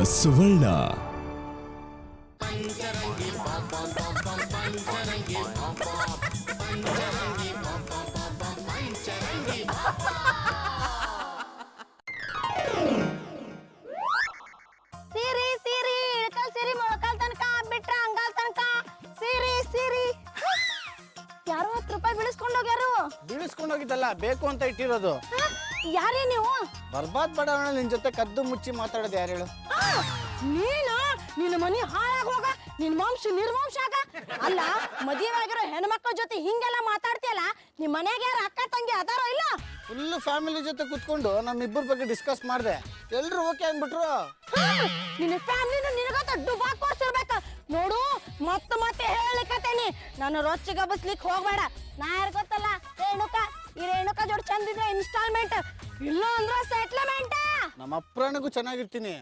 ಸುವರ್ಣ. ಸೀರಿ ಸೀರಿ ಇಳಕಲ್ ಸೀರಿ ಮೊಳಕಲ್ ತನಕ ಬಿಟ್ರ ಅಂಗಾಲ್ ತನಕ ಸೀರಿ ಸೀರಿ. ಯಾರೋ 10 ರೂಪಾಯಿ ಬೀಳಿಸ್ಕೊಂಡೋಗ್ಯಾರು. ಬೀಳಿಸ್ಕೊಂಡೋಗಿದ್ದಲ್ಲ, ಬೇಕು ಅಂತ ಇಟ್ಟಿರೋದು. ಯಾರೇ ನೀವು? ಬರ್ಬಾದ್ ಬಡವಣ ನಿನ್ ಜೊತೆ ಕದ್ದು ಮುಚ್ಚಿ ಮಾತಾಡೋದು ಯಾರು ಹೇಳು? ನೀನು ನಿನ್ನ ಮನಿ ಹಾಳಾಗ ಹೋಗ, ನಿನ್ ವಂಶ ನಿರ್ವಂಶ ಆಗ. ಅಲ್ಲ, ಮದುವೆ ಆಗಿರೋ ಹೆಣ್ಮಕ್ಳ ಜೊತೆ ಹಿಂಗೆಲ್ಲ ಮಾತಾಡ್ತೀಯಲ್ಲ, ನಿಮ್ ಮನೆಯಾಗ ಯಾರು ಅಕ್ಕ ತಂಗಿ ಅದಾರೋ ಇಲ್ಲ? ಫುಲ್ ಫ್ಯಾಮಿಲಿ ಜೊತೆ ಕುತ್ಕೊಂಡು ನಮ್ಮಿಬ್ಬರ ಬಗ್ಗೆ ಡಿಸ್ಕಸ್ ಮಾಡಿದೆ. ಎಲ್ರು ಓಕೆ ಅಂದ್ಬಿಟ್ರು. ನಿನ್ನ ಫ್ಯಾಮಿಲಿನ ನಿನಗತ್ತ ಡುಬಾಕ್ ಕೊಡ್ಸಿರ್ಬೇಕ ನೋಡು. ಮತ್ತೆ ಹೇಳಿಕತ್ತೇನಿ, ನಾನು ರೊಚ್ಚಿಗೆ ಬಸ್ಲಿಕ್ಕೆ ಹೋಗ್ಬೇಡ. ನಾ ಯಾರು ಗೊತ್ತಲ್ಲ, ಈ ರೇಣುಕ ಜೋಡಿ ಚಂದಿದ್ರೆ ಇನ್ಸ್ಟಾಲ್ಮೆಂಟ್, ಇಲ್ಲ ಅಂದ್ರ ಸೆಟ್ಲ್ಮೆಂಟ್. ನಮ್ಮ ಅಪ್ರಾಣಿಗೂ ಚೆನ್ನಾಗಿರ್ತೀನಿ.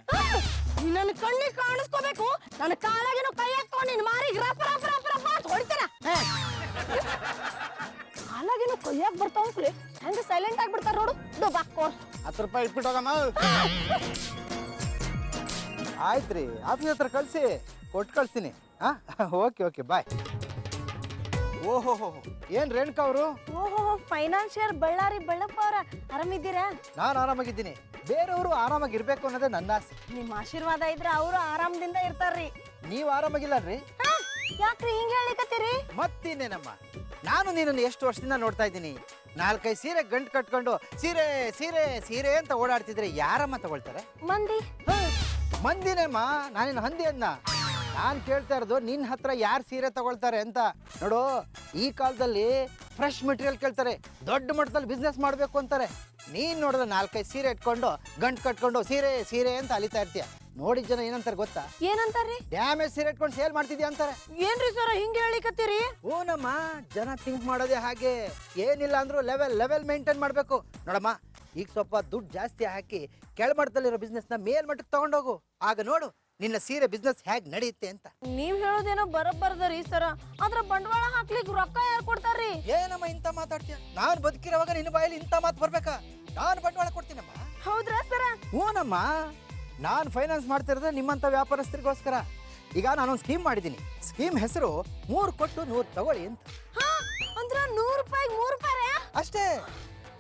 ನನ್ನ ಕಣ್ಣಿಗೆ ಕಾಣಿಸ್ಕೋಬೇಕು. ನನ್ನ ಕಾಲಾಗಿನ ಕೈ ಹಾಕೊಂಡು ನಿನ್ ಮಾರಿಗೆ ರಫ ರಫ ರಫ ರಫ ಅಂತ ಹೊಡಿತಾನ. ಕಾಲಾಗಿನ ಕೈಯಾಗ ಬರ್ತಾವ ಹೆಂಗ ಸೈಲೆಂಟ್ ಆಗ್ಬಿಡ್ತಾರ ನೋಡು. ಡುಬಾಕ್ ಕೋರ್ಸ್ 10 ರೂಪಾಯಿ ಇಟ್ಬಿಟ್ಟೋಗಮ್ಮ. ಆಯ್ತ್ರಿ, ಆಫೀಸ್ ಹತ್ರ ಕಳ್ಸಿ, ಕೊಟ್ಟು ಕಳ್ಸಿನಿ. Okay okay bye. ಓಹೋ ಏನ್ ರೇಣುಕಾ ಅವರು? ಓಹೋ, ಫೈನಾನ್ಷಿಯರ್ ಬಳ್ಳಾರಿ ಬಳ್ಳಪ್ಪ ಅವರ, ಆರಾಮಿದ್ದೀರಾ? ನಾನು ಆರಾಮಾಗಿದ್ದೀನಿ. ಬೇರೆಯವರು ಆರಾಮಾಗಿರ್ಬೇಕು ಅನ್ನೋದೇ ನನ್ನ ಆಸೆ. ನಿಮ್ಮ ಆಶೀರ್ವಾದ ಇದ್ರೆ ಅವರು ಆರಾಮದಿಂದ ಇರ್ತಾರ್ರಿ. ನೀವು ಆರಾಮಾಗಿಲ್ಲನ್ರಿ? ಯಾಕ್ರಿ ಹಿಂಗ ಹೇಳಿಕತ್ತೀರಿ? ಮತ್ತಿನ್ನೇನಮ್ಮ, ನಾನು ನಿನ್ನನ್ನು ಎಷ್ಟು ವರ್ಷದಿಂದ ನೋಡ್ತಾ ಇದ್ದೀನಿ. 4-5 ಸೀರೆ ಗಂಟು ಕಟ್ಕೊಂಡು ಸೀರೆ ಸೀರೆ ಸೀರೆ ಅಂತ ಓಡಾಡ್ತಿದ್ರೆ ಯಾರಮ್ಮ ತಗೊಳ್ತಾರೆ? ಮಂದಿನೇಮ್ಮ. ನಾನಿನ್ ಹಂದಿ ಅದ್ನ. ನಾನು ಕೇಳ್ತಾ ಇರೋದು ನಿನ್ನ ಹತ್ರ ಯಾರು ಸೀರೆ ತಗೊಳ್ತಾರೆ ಅಂತ. ನೋಡು, ಈ ಕಾಲದಲ್ಲಿ ಫ್ರೆಶ್ ಮೆಟೀರಿಯಲ್ ಕೇಳ್ತಾರೆ, ದೊಡ್ಡ ಮಟ್ಟದಲ್ಲಿ ಬಿಸ್ನೆಸ್ ಮಾಡಬೇಕು ಅಂತಾರೆ. ನೀನ್ ನೋಡಿದ್ರೆ 4-5 ಸೀರೆ ಇಟ್ಕೊಂಡು ಗಂಟು ಕಟ್ಕೊಂಡು ಸೀರೆ ಸೀರೆ ಅಂತ ಅಲಿತಾ ಇರ್ತೀಯ. ನೋಡಿದ ಜನ ಏನಂತಾರೆ ಗೊತ್ತಾ? ಏನಂತಾರ್ರಿ? ಡ್ಯಾಮೇಜ್ ಸೀರೆ ಇಟ್ಕೊಂಡು ಸೇಲ್ ಮಾಡ್ತಿದ್ಯಾ ಅಂತಾರೆ. ಏನ್ರಿ ಸರ್ ಹಿಂಗ ಹೇಳಿಕತ್ತೀರಿ? ಓನಮ್ಮ, ಜನ ಥಿಂಕ್ ಮಾಡೋದೇ ಹಾಗೆ. ಏನಿಲ್ಲ ಅಂದ್ರೂ ಲೆವೆಲ್ ಮೇಂಟೈನ್ ಮಾಡಬೇಕು. ನೋಡಮ್ಮ, ಈಗ ಸ್ವಲ್ಪ ದುಡ್ಡು ಜಾಸ್ತಿ ಹಾಕಿ ಕೆಳಮಟ್ಟದಲ್ಲಿರೋ ಬಿಸ್ನೆಸ್ನ ಮೇಲ್ಮಟ್ಟಕ್ಕೆ ತಗೊಂಡೋಗು. ಆಗ ನೋಡು ನಿನ್ನ ಸೀರೆ ಬಿಸ್ನೆಸ್ ಹೇಗೆ ನಡೆಯುತ್ತೆ ಅಂತ. ನೀವ್ ಹೇಳೋದೇನೋ ಬರಬ್ಬರ್ದರಿ ಸರ, ಆದ್ರ ಬಂಡವಾಳ ಹಾಕ್ಲಿಕ್ಕೆ ರೊಕ್ಕ ಯಾರು ಕೊಡ್ತಾರ್ರಿ? ಏನಮ್ಮ ಇಂತ ಮಾತಾಡ್ತೀಯ? ನಾನು ಬದುಕಿರೋವಾಗ ನಿನ್ನ ಬಾಯಲ್ಲಿ ಇಂತ ಮಾತು ಬರ್ಬೇಕಾ? ನಾನು ಬಂಡವಾಳ ಕೊಡ್ತೀನಮ್ಮ. ಹೌದ್ರಾ ಸರ? ಓನಮ್ಮ, ನಾನು ಫೈನಾನ್ಸ್ ಮಾಡ್ತಿರೋದ್ರೆ ನಿಮ್ಮಂತ ವ್ಯಾಪಾರಸ್ಥರಿಗೋಸ್ಕರ. ಈಗ ನಾನೊಂದು ಸ್ಕೀಮ್ ಮಾಡಿದ್ದೀನಿ. ಸ್ಕೀಮ್ ಹೆಸರು 3 ಕೊಟ್ಟು 100 ತಗೊಳ್ಳಿ ಅಂತ. ಅಂದ್ರ 100 ರೂಪಾಯಿಗೆ 3 ರೂಪಾಯಿ ಅಷ್ಟೇ.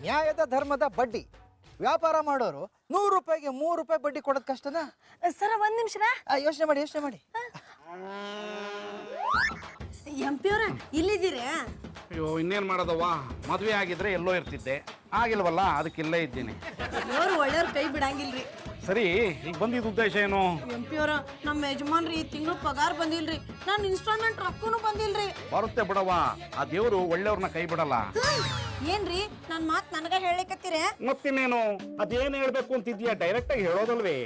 ನ್ಯಾಯದ ಧರ್ಮದ ಬಡ್ಡಿ. ವ್ಯಾಪಾರ ಮಾಡೋರು 100 ರೂಪಾಯಿಗೆ 3 ರೂಪಾಯಿ ಬಡ್ಡಿ ಕೊಡೋದು ಕಷ್ಟನಾ? ಸರ, 1 ನಿಮಿಷ ಯೋಚನೆ ಮಾಡಿ. ಎಂಪಿ ಅವ್ರ ಇಲ್ಲಿದ್ದೀರ? ಅಯ್ಯೋ, ಇನ್ನೇನ್ ಮಾಡೋದವ್ವ, ಮದ್ವೆ ಆಗಿದ್ರೆ ಎಲ್ಲೋ ಇರ್ತಿದ್ದೆ, ಆಗಿಲ್ವಲ್ಲ, ಅದಕ್ಕೆ ಇಲ್ಲೇ ಇದ್ದೀನಿ. ಅವ್ರು ಒಳ್ಳೆಯವ್ರ ಕೈ ಬಿಡಂಗಿಲ್ರಿ. ಸರಿ, ಈಗ ಬಂದಿದ್ದ ಉದ್ದೇಶ ಏನು? ಎಂಪಿ ಅವ್ರ, ನಮ್ಮ ಯಜಮಾನ್ರಿ ಈ ತಿಂಗಳು ಪಗಾರ ಬಂದಿಲ್ರಿ, ನಾನು ಇನ್ಸ್ಟಾಲ್ಮೆಂಟ್ ರೊಕ್ಕನು ಬಂದಿಲ್ರಿ. ಬರುತ್ತೆ ಬಿಡವ್ವ, ಆ ದೇವ್ರು ಒಳ್ಳೆಯವ್ರನ್ನ ಕೈ ಬಿಡಲ್ಲ. ಏನ್ರಿ ನನ್ ಮಾತ್ ನನಗ ಹೇಳಿಕತ್ತೀರ? ಮತ್ತಿನ್ನೇನು, ಅದೇನ್ ಹೇಳ್ಬೇಕು ಅಂತಿದ್ಯಾ, ಡೈರೆಕ್ಟ್ ಆಗಿ ಹೇಳೋದಲ್ವೇ?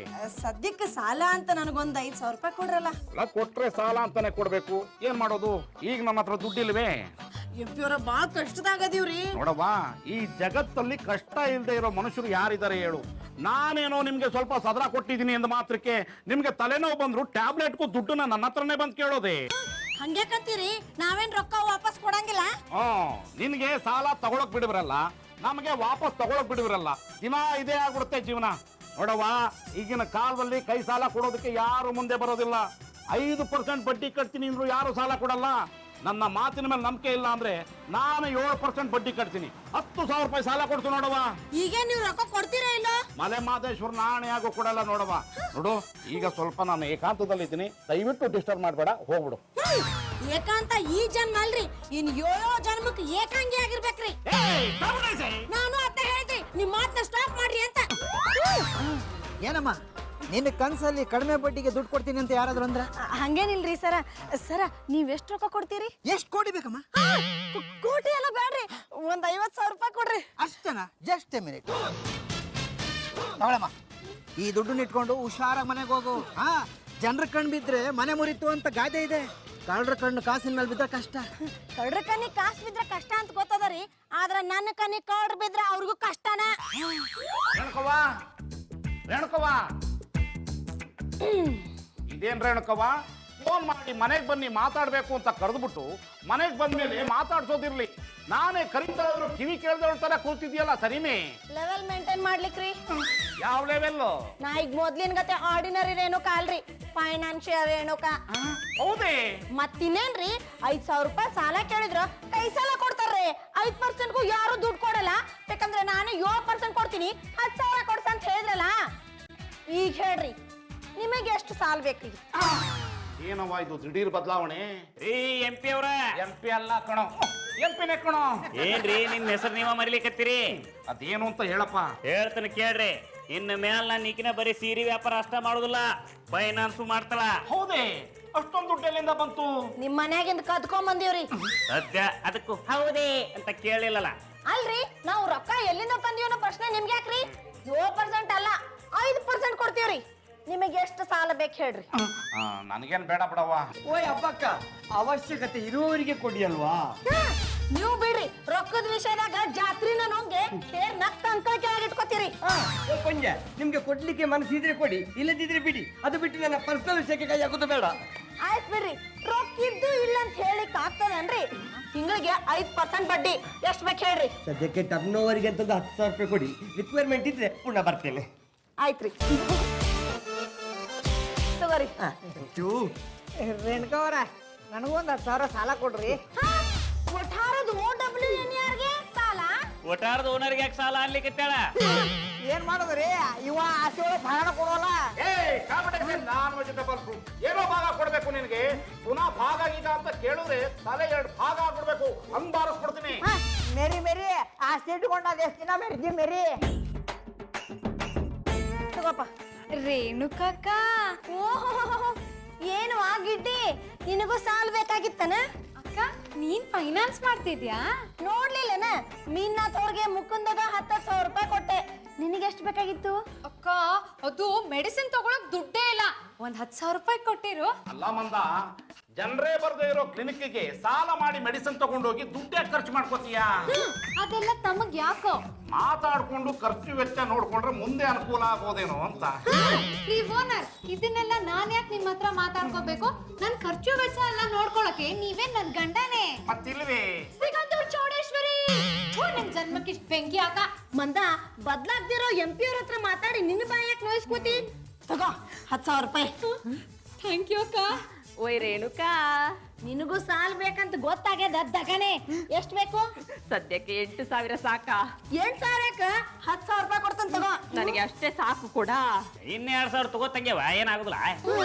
ಸದ್ಯಕ್ಕೆ ಸಾಲ ಅಂತ ನನಗೊಂದ್ 5,000 ರೂಪಾಯಿ ಕೊಡ್ರಲ್ಲ. ಕೊಟ್ರೆ ಸಾಲ ಅಂತಾನೆ ಕೊಡ್ಬೇಕು, ಏನ್ ಮಾಡೋದು? ಈಗ ನನ್ನ ಹತ್ರ ದುಡ್ಡಿಲ್ವೇ? ಎಂಪಿ ಅವ್ರ, ಬಾಳ ಕಷ್ಟದಾಗದೀವ್ರಿ. ನೋಡವ್ವ, ಈ ಜಗತ್ತಲ್ಲಿ ಕಷ್ಟ ಇಲ್ಲದೆ ಇರೋ ಮನುಷ್ಯರು ಯಾರಿದ್ದಾರೆ ಹೇಳು? ನಾನೇನೋ ನಿಮ್ಗೆ ಸ್ವಲ್ಪ ಸದರ ಕೊಟ್ಟಿದ್ದೀನಿ ಎಂದ ಮಾತ್ರಕ್ಕೆ ನಿಮ್ಗೆ ತಲೆನೋವು ಬಂದ್ರು ಟ್ಯಾಬ್ಲೆಟ್ಗೂ ದುಡ್ಡನ್ನ ನನ್ನ ಹತ್ರನೇ ಬಂದು ಕೇಳೋದೆ. ಹಂಗೆ ಕತ್ತೀರಿ, ನಾವೇನ್ ರೊಕ್ಕ ವಾಪಸ್ ಕೊಡಂಗಿಲ್ಲ. ನಿನ್ಗೆ ಸಾಲ ತಗೊಳಕ್ ಬಿಡುವರಲ್ಲ, ನಮಗೆ ವಾಪಸ್ ತಗೊಳಕ್ ಬಿಡುವರಲ್ಲ. ದಿನ ಇದೇ ಆಗ್ಬಿಡುತ್ತೆ ಜೀವನ. ನೋಡವ್ವ, ಈಗಿನ ಕಾಲದಲ್ಲಿ ಕೈ ಸಾಲ ಕೊಡೋದಕ್ಕೆ ಯಾರು ಮುಂದೆ ಬರೋದಿಲ್ಲ. 5% ಬಡ್ಡಿ ಕಟ್ತೀನಿ ಅಂದ್ರು ಯಾರು ಸಾಲ ಕೊಡಲ್ಲ. ನನ್ನ ಮಾತಿನ ಮೇಲೆ ನಂಬಿಕೆ ಇಲ್ಲ ಅಂದ್ರೆ ನಾನು 7% ಬಡ್ಡಿ ಕಟ್ತೀನಿ. 10,000 ರೂಪಾಯಿ ಸಾಲ ಕೊಡ್ತು ನೋಡವ್ವ. ಈಗ ನೀವು ರೊಕ್ಕ ಕೊಡ್ತೀರಾ ಇಲ್ಲ? ಮಲೆ ಮಾದೇಶ್ವರ ನಾಣೆ ಆಗೋ ಕೊಡಲ್ಲ ನೋಡವ್ವ. ನೋಡು, ಈಗ ಸ್ವಲ್ಪ ನಾನು ಏಕಾಂತದಲ್ಲಿದ್ದೀನಿ, ದಯವಿಟ್ಟು ಡಿಸ್ಟರ್ಬ್ ಮಾಡಬೇಡ, ಹೋಗ್ಬಿಡು. ಏಕಾಂತ ಈ ಜನ್ಮ ಅಲ್ರಿ, ಇನ್ 7 ಜನ್ಮಕ್ಕೆ ಏಕಾಂಗಿ ಆಗಿರ್ಬೇಕ್ರಿ. ನಾನು ಅತ್ತ ಹೇಳ್ತಿ, ನಿಮ್ ಮಾತನ್ನ ಸ್ಟಾಪ್ ಮಾಡ್ರಿ ಅಂತ. ಏನಮ್ಮ, ನಿನ್ನ ಕನ್ಸಲ್ಲಿ ಕಡಿಮೆ ಬಡ್ಡಿಗೆ ದುಡ್ಡು ಕೊಡ್ತೀನಿ ಅಂತ ಯಾರಾದ್ರೂ ಅಂದ್ರ? ಹಂಗೇನಿಲ್ರಿ ಸರ. ಸರ, ನೀವ್ ಎಷ್ಟು ರೊಕ್ಕ ಕೊಡ್ತೀರಿ? ಎಷ್ಟು ಕೋಟಿ ಬೇಕಮ್ಮ? ಕೋಟಿ ಎಲ್ಲ ಬೇಡ್ರಿ, ಒಂದ್ 50,000 ರೂಪಾಯಿ ಕೊಡ್ರಿ. ಅಷ್ಟನಾ? Just a minute. ತಗೊಳಮ್ಮ, ಈ ದುಡ್ಡನ್ನ ಇಟ್ಕೊಂಡು ಹುಷಾರಾಗಿ ಮನೆಗೆ ಹೋಗು. ಜನರ ಕಣ್ಣು ಬಿದ್ರೆ ಮನೆ ಮುರಿತು ಅಂತ ಗಾದೆ ಇದೆ. ಕಳ್ಳರ ಕಣ್ಣು ಕಾಸಿನ ಮೇಲೆ ಬಿದ್ರೆ ಕಷ್ಟ. ಕಳ್ಳರ ಕಣ್ಣಿಗೆ ಕಾಸು ಬಿದ್ರೆ ಕಷ್ಟ ಅಂತ ಗೊತ್ತದರಿ, ಆದ್ರ ನನ್ನ ಕಣ್ಣಿಗೆ ಕಳ್ರ ಬಿದ್ರೆ ಅವ್ರಿಗೂ ಕಷ್ಟನ. ರೇಣುಕವ್ವ, ಇದೇನ್ ರೇಣುಕವ್ವ, ಫೋನ್ ಮಾಡಿ ಮನೆಗೆ ಬನ್ನಿ ಮಾತಾಡ್ಬೇಕು ಅಂತ ಕರೆದ್ಬಿಟ್ಟು ಮನೆಗೆ ಬಂದ್ಮೇಲೆ ಮಾತಾಡ್ಸೋದಿರ್ಲಿ, ನಾನೇ ಕರೀತಾ ಇದ್ರು ಕಿವಿ ಕೇಳ್ದವ್ರ ತರ ಕೂತಿದ್ಯಲ್ಲ, ಸರಿನೇ? ಲೆವೆಲ್ ಮೇಂಟೈನ್ ಮಾಡ್ಲಿಕ್ರಿ. ಯಾವ ಲೆವೆಲ್ಲು? ನಾ ಈಗ ಮೊದ್ಲಿನ ಗತೆ ಆರ್ಡಿನರಿ ರೇಣುಕಾ ಅಲ್ರಿ, ಫೈನಾನ್ಷಿಯಲ್ ರೇಣುಕಾ. ಹೌದೇ? ಮತ್ತಿನ್ನೇನ್ರಿ, 5,000 ರೂಪಾಯಿ ಸಾಲ ಕೇಳಿದ್ರ ಕೈ ಸಾಲ ಕೊಡ್ತಾರ್ರಿ. 5%ಗೂ ಯಾರು ದುಡ್ಡು ಕೊಡಲ್ಲ. ಬೇಕಂದ್ರೆ ನಾನು 7% ಕೊಡ್ತೀನಿ, 10,000 ಕೊಡ್ಸ ಅಂತ ಹೇಳಿದ್ರಲ್ಲ. ಈಗ ಹೇಳ್ರಿ, ನಿಮಗೆ ಎಷ್ಟು ಸಾಲ ಬೇಕ್ರಿ? ಏನವ್ವ ಇದು ದಿಢೀರ್ ಬದಲಾವಣೆ? ರೀ MP ಅವ್ರ, MP ಅಲ್ಲ ಕಣೋ, MP ಕಣೋ. ಏನ್ರಿ ನಿಮ್ ಹೆಸರು ನೀವ ಮರಿಲಿಕತ್ತೀರಿ? ಅದೇನು ಅಂತ ಹೇಳಪ್ಪ. ಹೇಳ್ತಾನೆ ಕೇಳ್ರಿ, ಇನ್ನು ಮ್ಯಾಲ ನಾನು ಈಕಿನ ಬರೀ ಸೀರೆ ವ್ಯಾಪಾರ ಅಷ್ಟ ಮಾಡುದಿಲ್ಲ, ಫೈನಾನ್ಸ್ ಮಾಡ್ತಾಳ. ಹೌದೇ? ಅಷ್ಟೊಂದು ದುಡ್ಡು ಎಲ್ಲಿಂದ ಬಂತು? ನಿಮ್ ಮನ್ಯಾಗಿಂದ ಕದ್ಕೊಂಡ್ ಬಂದೀವ್ರಿ. ಸದ್ಯ ಅದಕ್ಕೂ ಹೌದೇ ಅಂತ ಕೇಳಿಲ್ಲಲ್ಲ. ಅಲ್ರಿ, ನಾವು ರೊಕ್ಕ ಎಲ್ಲಿಂದ ತಂದೀವಿ ಅನ್ನೋ ಪ್ರಶ್ನೆ ನಿಮ್ಗೆ ಯಾಕ್ರಿ? 7% ಅಲ್ಲ 5% ಕೊಡ್ತೀವ್ರಿ. ನಿಮಗೆ ಎಷ್ಟು ಸಾಲ ಬೇಕು ಹೇಳ್ರಿ? ನನಗೇನ್ ಬೇಡ ಬಿಡವ್ವ. ಓಯ್ ಅಬ್ಬಕ್ಕ, ಅವಶ್ಯಕತೆ ಇರುವವರಿಗೆ ಕೊಡಿ ಅಲ್ವಾ? ನೀವು ಬಿಡ್ರಿ, ರೊಕ್ಕದ ವಿಷಯದಾಗ ಜಾತ್ರಿನ ನುಂಗೆ ಕೇರ್ ನಕ್ಕ ಅಂಕಲ್ ಕೆಳಗೆ ಇಟ್ಕೋತೀರಿ. ಓ ಪಂಜ, ನಿಮ್ಗೆ ಕೊಡ್ಲಿಕ್ಕೆ ಮನಸ್ಸಿದ್ರೆ ಕೊಡಿ, ಇಲ್ಲದಿದ್ರೆ ಬಿಡಿ. ಅದು ಬಿಟ್ಟು ನನ್ನ ಪರ್ಸನಲ್ ವಿಷಯಕ್ಕೆ ಕೈ ಹಾಕೋದು ಬೇಡ. ಆಯ್ತು ಬಿಡ್ರಿ, ರೊಕ್ಕಿದ್ದು ಇಲ್ಲ ಅಂತ ಹೇಳಿಕ್ ಆಗ್ತದನ್ರಿ? ತಿಂಗಳಿಗೆ 5% ಬಡ್ಡಿ. ಎಷ್ಟು ಬೇಕು ಹೇಳ್ರಿ? ಸದ್ಯಕ್ಕೆ ಟರ್ನ್ ಓವರ್ಗೆ ಅಂತಂದು 10,000 ರೂಪಾಯಿ ಕೊಡಿ. ರಿಕ್ವೈರ್ಮೆಂಟ್ ಇದ್ರೆ ಪುನಃ ಬರ್ತೇನೆ. ಆಯ್ತ್ರಿ, ತಗೋರಿ. ರೇಣುಕವರ, ನನಗೊಂದು 10,000 ಸಾಲ ಕೊಡ್ರಿ. ಒಟ್ಟಾರದು OWNRಗೆ ಸಾಲ? ಒಟ್ಟಾರದ ಓನರ್ಗೆ ಯಾಕೆ ಸಾಲ ಅನ್ಲಿಕತ್ತಾಳ? ಏನ್ ಮಾಡೋದ್ರಿ, ಇವ ಆಸೆ ಒಳಗೆ ಭಾಳ ಕೊಡೋಲ್ಲ. ನಾನ್ ವೆಜಿಟೇಬಲ್ ಫ್ರೂಟ್ ಏನೋ ಭಾಗ ಕೊಡ್ಬೇಕು ನಿನಗೆ. ಪುನಃ ಭಾಗ ಈಗ ಅಂತ ಕೇಳಿದ್ರೆ ತಲೆ 2 ಭಾಗ ಆಗ್ಬಿಡ್ಬೇಕು, ಹಂಗ್ ಬಾರಿಸ್ಕೊಡ್ತೀನಿ. ಮೇರಿ ಮೇರಿ ಆಸೆ ಇಟ್ಕೊಂಡ ಎಷ್ಟು ದಿನ ಮೆರಿದಿ ಮೇರಿ. ತಗೋಪ್ಪ. ರೇಣುಕಕ್ಕ, ಓಹೋ, ಏನು ಆಗಿಡ್ಡಿ, ನಿನಗೂ ಸಾಲ ಬೇಕಾಗಿತ್ತನ? ಅಕ್ಕ ನೀನ್ ಫೈನಾನ್ಸ್ ಮಾಡ್ತಿದ್ಯಾ? ನೋಡ್ಲಿಲ್ಲನ, ಮೀನ್ನಾಥ್ ಅವ್ರಿಗೆ ಮುಕುಂದಾಗ 10,000 ರೂಪಾಯಿ ಕೊಟ್ಟೆ. ನಿನಗೆ ಎಷ್ಟು ಬೇಕಾಗಿತ್ತು? ಅಕ್ಕ ಅದು ಮೆಡಿಸಿನ್ ತಗೊಳಕ್ ದುಡ್ಡೇ ಇಲ್ಲ, ಒಂದ್ 10,000 ರೂಪಾಯಿ ಕೊಟ್ಟಿರು. ಅಲ್ಲ ಮಂದ, ಜನರೇ ಬರ್ದೇ ಇರೋ ಕ್ಲಿನಿಕ್ಗೆ ಸಾಲ ಮಾಡಿ ಮೆಡಿಸಿನ್ ತಗೊಂಡೋಗಿ ದುಡ್ಡೇ ಖರ್ಚು ಮಾಡ್ಕೋತೀಯಾ? ಅದೆಲ್ಲ ತಮಗ್ ಯಾಕೋ? ಮಾತಾಡ್ಕೊಂಡು ಖರ್ಚು ವೆಚ್ಚ ನೋಡ್ಕೊಂಡ್ರೆ ಮುಂದೆ ಅನುಕೂಲ ಆಗೋದೇನೋ ಅಂತ. ರೀ ಓನರ್, ಇದನ್ನೆಲ್ಲ ನಾನ್ ಯಾಕೆ ನಿಮ್ ಹತ್ರ ಮಾತಾಡ್ಕೋಬೇಕು? ನನ್ ಖರ್ಚು ವೆಚ್ಚ ಎಲ್ಲ ನೋಡ್ಕೊಳಕ್ಕೆ ನೀವೇ ನನ್ ಗಂಡನೇ. ಮತ್ತಿಲ್ವೇ? ಸಿಗಂದೂರ್ ಚೌಡೇಶ್ವರಿ, ನಿಮ್ ಜನ್ಮಕ್ಕೆ ಇಷ್ಟ ಬೆಂಕಿ ಹಾಕ. ಮಂದ, ಬದ್ಲಾಗ್ದಿರೋ MP ಅವ್ರ ಹತ್ರ ಮಾತಾಡಿ ನಿನ್ನ ಬಾಯಿ ಯಾಕೆ ನೋಯಿಸ್ಕೋತಿ? ತಗೋ 10,000 ರೂಪಾಯಿ. ಥ್ಯಾಂಕ್ ಯು ಅಕ್ಕ. ಓಯ್ ರೇಣುಕಾ, ನಿನಗೂ ಸಾಲ ಬೇಕಂತ ಗೊತ್ತಾಗ್ಯದ ದಗನೆ. ಎಷ್ಟು ಬೇಕು? ಸದ್ಯಕ್ಕೆ 8,000 ಸಾಕಾ? 8,000ಕ್ಕ 10,000 ರೂಪಾಯಿ ಕೊಡ್ತಾನೆ, ತಗೋ. ನನಗೆ ಅಷ್ಟೇ ಸಾಕು ಕೂಡ. ಇನ್ನು 2,000 ತಗೋತಂಗೆವ, ಏನಾಗುದಿಲ್ಲ.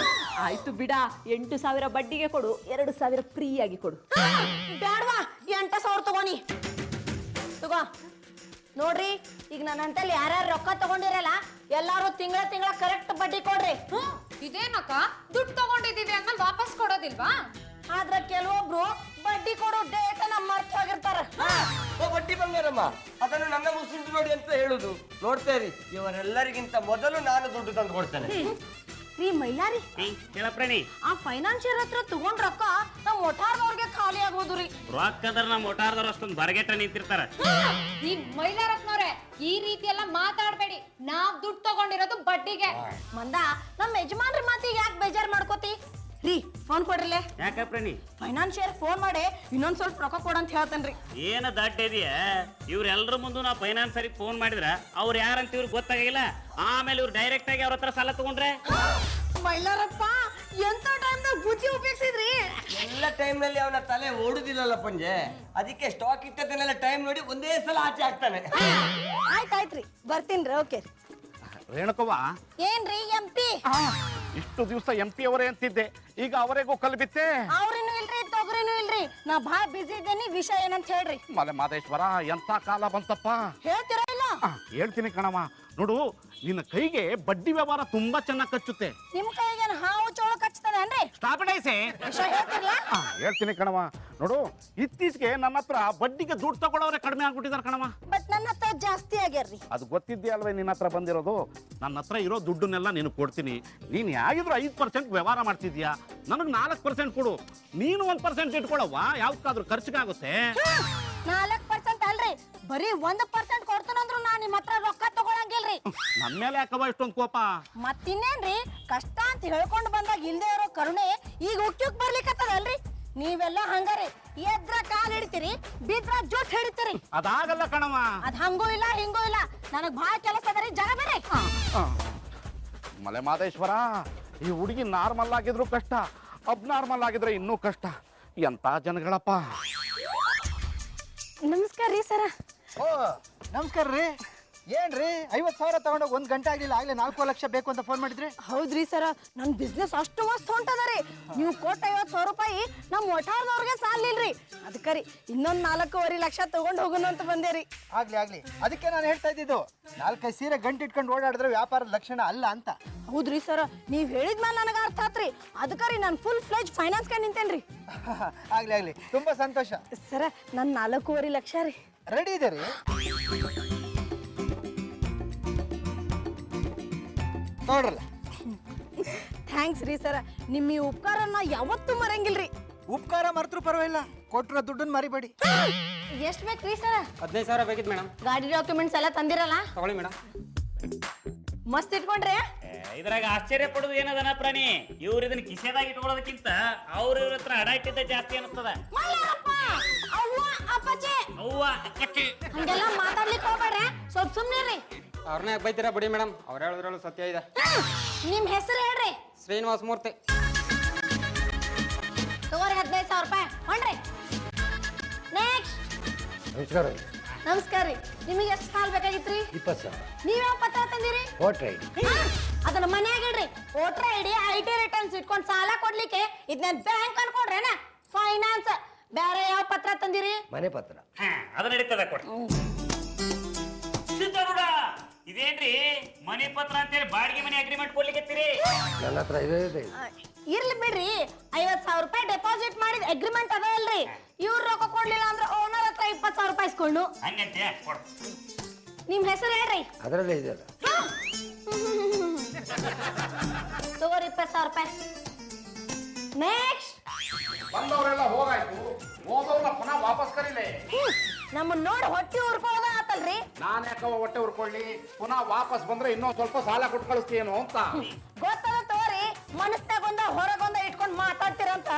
ಆಯ್ತು ಬಿಡ, 8,000 ಬಡ್ಡಿಗೆ ಕೊಡು, 2,000 ಫ್ರೀ ಆಗಿ ಕೊಡು. ಬ್ಯಾಡ್ವಾ, 8,000 ತಗೋನಿ. ತಗೋ ನೋಡ್ರಿ, ಈಗ ನನ್ನ ಅಂತಲ್ಲಿ ಯಾರ್ಯಾರು ರೊಕ್ಕ ತಗೊಂಡಿರಲ್ಲ ಎಲ್ಲಾರು ತಿಂಗಳ ಕರೆಕ್ಟ್ ಬಡ್ಡಿ ಕೊಡ್ರಿ. ಇದೇನಕ್ಕ, ದುಡ್ಡು ತಗೊಂಡಿದೀವಿ ಅಂದ್ಮೇಲೆ ವಾಪಸ್ ಕೊಡೋದಿಲ್ವಾ? ಆದ್ರೆ ಕೆಲವೊಬ್ರು ಬಡ್ಡಿ ಕೊಡೋ ಡೇಟ್ ನಮ್ಮ ಮರ್ತ್ ಹೋಗಿರ್ತಾರ. ಓ ಬಡ್ಡಿ ಬಂಗಾರಮ್ಮ, ಅದನ್ನು ನನ್ನ ಮುಸುಂಡು ನೋಡಿ ಅಂತ ಹೇಳುದು. ನೋಡ್ತಾ ಇರಿ, ಇವರೆಲ್ಲರಿಗಿಂತ ಮೊದಲು ನಾನು ದುಡ್ಡು ತಂದು ಕೊಡ್ತೇನೆ. ರೀ ಮೈಲಾರಿ, ಹೇಳ ಪ್ರಾಣಿ, ಆ ಫೈನಾನ್ಷಿಯರ್ ಹತ್ರ ತಗೊಂಡ್ ರೊಕ್ಕ ನಮ್ಮ ಒಟ್ಟಾರ್ದವ್ರಿಗೆ ಖಾಲಿ ಆಗೋದು ರೀ. ರೊಕ್ಕದ್ರ ನಮ್ಮ ಒಟ್ಟಾರದವ್ರು ಅಷ್ಟೊಂದು ಬರಗೆಟ್ಟ ನಿಂತಿರ್ತಾರ. ಈ ಮೈಲಾರತ್ನವ್ರೆ, ಈ ರೀತಿ ಎಲ್ಲ ಮಾತಾಡ್ಬೇಡಿ. ನಾವ್ ದುಡ್ಡು ತಗೊಂಡಿರೋದು ಬಡ್ಡಿಗೆ. ಮಂದ, ನಮ್ಮ ಯಜಮಾನ್ರ ಮಾತಿಗೆ ಯಾಕೆ ಬೇಜಾರ್ ಮಾಡ್ಕೋತಿ? ರೀ ಫೋನ್ ಕೊಡ್ರಿಲೆ. ಯಾಕ ಪ್ರಾಣಿ? ಫೈನಾನ್ಷಿಯರ್ ಫೋನ್ ಮಾಡಿ ಇನ್ನೊಂದ್ ಸ್ವಲ್ಪ ರೊಕ್ಕ ಕೊಡಂತ ಹೇಳ್ತೇನ್ರಿ. ಏನ ದಡ್ಡ ಇದೆಯಾ? ಇವ್ರೆಲ್ರ ಮುಂದೆ ನಾವು ಫೈನಾನ್ಸರಿಗೆ ಫೋನ್ ಮಾಡಿದ್ರ ಅವ್ರು ಯಾರಂತ ಇವ್ರಿಗೆ ಗೊತ್ತಾಗಿಲ್ಲ. ಆಮೇಲೆ ಇವ್ರು ಡೈರೆಕ್ಟ್ ಆಗಿ ಅವ್ರ ಹತ್ರ ಸಾಲ ತಗೊಂಡ್ರೆ ಮೈಲಾರಪ್ಪ, ಎಂತ ಟೈಮ್ನಾಗ ಬುದ್ಧಿ ಉಪಯೋಗಿಸಿದ್ರಿ? ಎಲ್ಲ ಟೈಮ್ನಲ್ಲಿ ಅವನ ತಲೆ ಓಡುದಿಲ್ಲಲ್ಲ ಪಂಜೆ, ಅದಕ್ಕೆ ಸ್ಟಾಕ್ ಇಟ್ಟದನ್ನೆಲ್ಲ ಟೈಮ್ ನೋಡಿ ಒಂದೇ ಸಲ ಆಚೆ ಹಾಕ್ತಾನೆ. ಆಯ್ತಾಯ್ತ್ರಿ, ಬರ್ತೀನ್ರಿ. ಓಕೆ. ರೇಣುಕವ್ವ, ಏನ್ರಿ MP? ಇಷ್ಟು ದಿವಸ MP ಅವರೇ ಅಂತಿದ್ದೆ, ಈಗ ಅವರೇಗೂ ಕಲ್ಬಿತ್ತೆ. ಅವ್ರಿನೂ ಇಲ್ರಿ, ತೊಗರಿನೂ ಇಲ್ರಿ. ನಾ ಭಾಳ ಬಿಸಿ ಇದ್ದೇನಿ. ವಿಷಯ ಏನಂತ ಹೇಳ್ರಿ? ಮಲೆ ಮಾದೇಶ್ವರ, ಎಂತ ಕಾಲ ಬಂತಪ್ಪ. ಹೇಳ್ತೀರಾ ಇಲ್ಲ? ಹೇಳ್ತೀನಿ ಕಣವ. ನೋಡು, ನಿನ್ನ ಕೈಗೆ ಬಡ್ಡಿ ವ್ಯವಹಾರ ತುಂಬಾ ಚೆನ್ನಾಗಿ ಕಚ್ಚುತ್ತೆ. ನಿಮ್ ಕೈಗೆ ಹಾವು ಚೋಳ ಕಚ್ತದೆ ಅನ್ರಿ? ಸ್ಟಾಪಿಡೈಸೆ. ವಿಷಯ ಹೇಳ್ತಿರ್ಲ? ಹೇಳ್ತೀನಿ ಕಣವ. ನೋಡು, ಇತ್ತೀಚೆಗೆ ನನ್ನ ಹತ್ರ ಬಡ್ಡಿಗೆ ದುಡ್ಡು ತಗೊಳ್ಳೋರೆ ಕಡಿಮೆ ಆಗ್ಬಿಟ್ಟಿದಾರೆ ಕಣವ. ಬಟ್ ನನ್ನ ಹತ್ರ ಜಾಸ್ತಿ ಆಗ್ಯಾರ್ರಿ. ಅದು ಗೊತ್ತಿದ್ದೆ ಅಲ್ವೇ ನಿನ್ನ ಹತ್ರ ಬಂದಿರೋದು. ನನ್ನ ಹತ್ರ ಇರೋ ದುಡ್ಡನ್ನೆಲ್ಲ ನೀನು ಕೊಡ್ತೀನಿ. ನೀನು ಯಾಗಿದ್ರು 5% ವ್ಯವಹಾರ ಮಾಡ್ತಿದ್ಯಾ, ನನಗೆ 4% ಕೊಡು. ನೀನು 1% ಇಟ್ಕೊಳ್ಳವ್ವ, ಯಾವ್ದಾದ್ರು ಖರ್ಚಿಗಾಗುತ್ತೆ. 4% ಅಲ್ರಿ, ಬರೀ 1% ಕೊಡ್ತಾನಂದ್ರು ನಾ ನಿಮ್ಮ ಹತ್ರ ರೊಕ್ಕ ತಗೊಳಂಗಿಲ್ರಿ. ನನ್ನ ಮೇಲೆ ಯಾಕವ ಇಷ್ಟೊಂದು ಕೋಪ? ಮತ್ತಿನ್ನೇನ್ರಿ ಕಷ್ಟ ಅಂತ ಹೇಳ್ಕೊಂಡು ಬಂದಾಗ ಇಲ್ದೇ ಇರೋ ಕರುಣೆ ಈಗ ಉಕ್ಯುಕ್ ಬರ್ಲಿಕ್ಕತ್ತದಲ್ರಿ. ನೀವೆಲ್ಲ ಹಂಗಾರಿ ಎದ್ರ ಕಾಲ್ ಹಿಡಿತೀರಿ, ಬಿದ್ರ ಜುಟ್ ಹಿಡಿತೀರಿ. ಅದಾಗಲ್ಲ ಕಣವ. ಅದ್ ಹಂಗೂ ಇಲ್ಲ ಹಿಂಗೂ ಇಲ್ಲ. ನನಗ್ ಭಾಳ ಕೆಲಸ ಅದರಿ, ಜಗ ಬೇರೆ. ಮಲೆ ಮಾದೇಶ್ವರ, ಈ ಹುಡುಗಿ ನಾರ್ಮಲ್ ಆಗಿದ್ರು ಕಷ್ಟ, ಅಬ್ನಾರ್ಮಲ್ ಆಗಿದ್ರೆ ಇನ್ನೂ ಕಷ್ಟ. ಎಂತ ಜನಗಳಪ್ಪ. ನಮಸ್ಕಾರ ರೀ ಸರ. ಓ ನಮಸ್ಕಾರ ರೀ. ಏನ್ರಿ 50,000 ತಗೊಂಡೋಗಿ 1 ಗಂಟೆ ಆಗ್ಲಿಲ್ಲ, ಆಗ್ಲೇ 4 ಲಕ್ಷ ಬೇಕು ಅಂತ ಫೋನ್ ಮಾಡಿದ್ರಿ? ಹೌದ್ರಿ ಸರ, ನನ್ ಬಿಸ್ನೆಸ್ ಅಷ್ಟು ಮಸ್ತ್ ಹೊಂಟದರಿ. ನೀವು ಕೊಟ್ಟ 50,000 ರೂಪಾಯಿ ನಮ್ ಒಟ್ಟಾರದವ್ರಿಗೆ ಸಾಲಿಲ್ರಿ. ಅದಕ್ಕರಿ ಇನ್ನೊಂದ್ 4.5 ಲಕ್ಷ ತಗೊಂಡ್ ಹೋಗೋಣ ಅಂತ ಬಂದೇರಿ. ಆಗ್ಲಿ ಅದಕ್ಕೆ ನಾನು ಹೇಳ್ತಾ ಇದ್ದಿದ್ದು, 4-5 ಸೀರೆ ಗಂಟು ಇಟ್ಕೊಂಡು ಓಡಾಡಿದ್ರೆ ವ್ಯಾಪಾರದ ಲಕ್ಷಣ ಅಲ್ಲ ಅಂತ. ಹೌದ್ರಿ ಸರ, ನೀವ್ ಹೇಳಿದ್ಮೇಲೆ ನನಗ ಅರ್ಥ ಆತ್ರಿ. ಅದಕ್ಕರಿ ನಾನು ಫುಲ್ ಫ್ಲೆಜ್ ಫೈನಾನ್ಸ್ ಕ ನಿಂತೇನ್ರಿ. ಆಗ್ಲಿ ತುಂಬಾ ಸಂತೋಷ. ಸರ, ನನ್ 4.5 ಲಕ್ಷ ರೀ. ರೆಡಿ ಇದೆ ರೀ? ನೋಡ್ರಲ್ಲ. ಥ್ಯಾಂಕ್ಸ್ ರೀ ಸರ, ನಿಮ್ಮ ಈ ಉಪಕಾರನ ಯಾವತ್ತೂ ಮರಂಗಿಲ್ರಿ. ಉಪಕಾರ ಮರೆತ್ರು ಪರವಾಗಿಲ್ಲ, ಕೊಟ್ರ ದುಡ್ಡನ್ನ ಮರಿಬೇಡಿ. ಎಷ್ಟ್ ಬೇಕ್ರಿ ಸರ? 15,000 ಬೇಕಿತ್ತು ಮೇಡಮ್. ಗಾಡಿ ಡಾಕ್ಯುಮೆಂಟ್ಸ್ ಎಲ್ಲ ತಂದಿರಲ್ಲ? ತಗೊಳ್ಳಿ ಮೇಡಮ್. ಮಸ್ತ್ ಇಟ್ಕೊಂಡ್ರೆ. ಇದ್ರಾಗ ಆಶ್ಚರ್ಯ ಪಡೋದು ಏನದನ ಪ್ರಾಣಿ, ಇವ್ರ ಇದನ್ನ ಕಿಸೆದಾಗ ಇಟ್ಕೊಳ್ಳೋದಕ್ಕಿಂತ ಇವ್ರ ಹತ್ರ ಅಡ ಇಟ್ಟಿದ್ದ ಜಾಸ್ತಿ ಅನಿಸ್ತದ. ಅವ್ವ ಅಪ್ಪಚ್ಚೆ ಅವ್ವ ಅಕ್ಕಿ ಹಂಗೆಲ್ಲ ಮಾತಾಡ್ಲಿಕ್ಕೆ ಹೋಗ್ಬೇಡ್ರಿ, ಸ್ವಲ್ಪ ಸುಮ್ನಿರಿ. ಅವ್ರನ್ನ ಯಾಕೆ ಬೈತೀರಾ ಬಿಡಿ ಮೇಡಮ್, ಅವ್ರು ಹೇಳಿದ್ರಲ್ಲೂ ಸತ್ಯ ಇದೆ. ನಿಮ್ ಹೆಸರು ಹೇಳ್ರಿ. ಶ್ರೀನಿವಾಸ ಮೂರ್ತಿ. ತಗೋರಿ 15,000 ರೂಪಾಯಿ. ಹೊಂಡ್ರಿ. ನೆಕ್ಸ್ಟ್. ನಮಸ್ಕಾರ ರೀ. ನಿಮಗೆ ಎಷ್ಟು ಸಾಲ ಬೇಕಾಗಿತ್ರಿ? 20,000. ನೀವ್ಯಾವ ಪತ್ರ ತಂದಿರಿ? Voter ID. ಅದನ್ನ ಮನ್ಯಾಗ ಇಡ್ರಿ. ವೋಟರ್ ಐಡಿ, IT ರಿಟರ್ನ್ಸ್ ಇಟ್ಕೊಂಡು ಸಾಲ ಕೊಡ್ಲಿಕ್ಕೆ ಇದನ್ನ ಬ್ಯಾಂಕ್ ಅನ್ಕೊಂಡ್ರೇನ? ಫೈನಾನ್ಸ್. ಬೇರೆ ಯಾವ ಪತ್ರ ತಂದಿರಿ? ಮನೆ ಪತ್ರ. ಅದು ನಡೀತದ ಕೊಡಿ. ಸಿದ್ಧಾರೂಢ, ಇದೇನ್ರಿ ಮನಿ ಪತ್ರ ಅಂತೇಳಿ ಬಾಡಿಗೆ ಮನೆ ಅಗ್ರಿಮೆಂಟ್ ಕೊಡ್ಲಿಕ್ಕೆ? ನನ್ನ ಹತ್ರ ಇದೆ. ಇರ್ಲಿ ಬಿಡ್ರಿ, 50,000 ರೂಪಾಯಿ ಡೆಪಾಸಿಟ್ ಮಾಡಿದ ಅಗ್ರಿಮೆಂಟ್ ಅದ ಅಲ್ರಿ. ಇವ್ರ ರೊಕ್ಕ ಕೊಡ್ಲಿಲ್ಲ ಅಂದ್ರೆ ಓನರ್ ಹತ್ರ 20,000 ರೂಪಾಯಿ ಇಸ್ಕೊಂಡು. ಹಂಗಂತೆ ಕೊಡು. ನಿಮ್ ಹೆಸರು ಹೇಳ್ರಿ. ಅದರಲ್ಲೇ ಇದೆಯಲ್ಲ. ತಗೋರಿ 20,000 ರೂಪಾಯಿ. ನೆಕ್ಸ್ಟ್. ಬಂದವರೆಲ್ಲ ಹೋಗಾಯ್ತು, ಹೋದವ್ರನ್ನ ಪುನಃ ವಾಪಸ್ ಕರೀಲೆ. ನಮ್ಮನ್ನ ನೋಡಿ ಹೊಟ್ಟಿ ಉರ್ಕೊಳ್ಳೋದ ಆತಲ್ರಿ. ನಾನು ಯಾಕವ ಹೊಟ್ಟೆ ಉರ್ಕೊಳ್ಳಿ, ಪುನಃ ವಾಪಸ್ ಬಂದ್ರೆ ಇನ್ನೊಂದ್ ಸ್ವಲ್ಪ ಸಾಲ ಕೊಟ್ಟು ಕಳಿಸ್ತೀಯೇನೋ ಅಂತ. ಗೊತ್ತದ ತಗೋರಿ, ಮನಸ್ನಾಗೊಂದ ಹೊರಗೊಂದ ಇಟ್ಕೊಂಡು ಮಾತಾಡ್ತಿರಂತ.